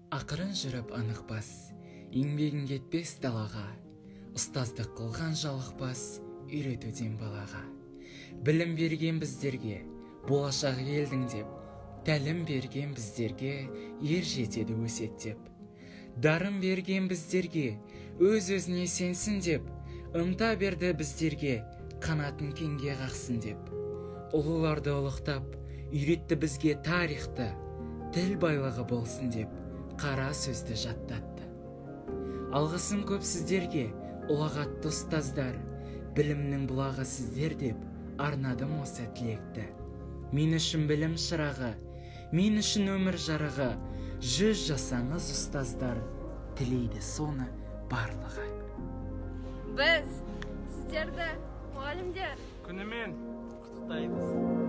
Ақырын жүріп анықпас, еңбегін кетпес далаға, ұстаздық қылған жалықпас, үйретуден балаға. Білім берген біздерге, болашақ елдің деп, тәлім берген біздерге, ер жетеді өсет деп. Дарын берген біздерге, өз-өзіне сенсін деп, ынта берді біздерге, қанатын кеңге қақсын деп. Ұлыларды ұлықтап, үйретті бізге тарихты, тіл байлығы болсын деп, қара сөзді жаттатты. Алғысын көп сіздерге, ұлағатты ұстаздар, білімнің бұлағы сіздер деп, арнадым осы тілекті. Мен үшін білім шырағы, мен үшін өмір жарығы, 100 жасаңыз ұстаздар, тілейді соны барлығы. Біз сіздерді, мұғалімдер, күнімен құттықтаймыз.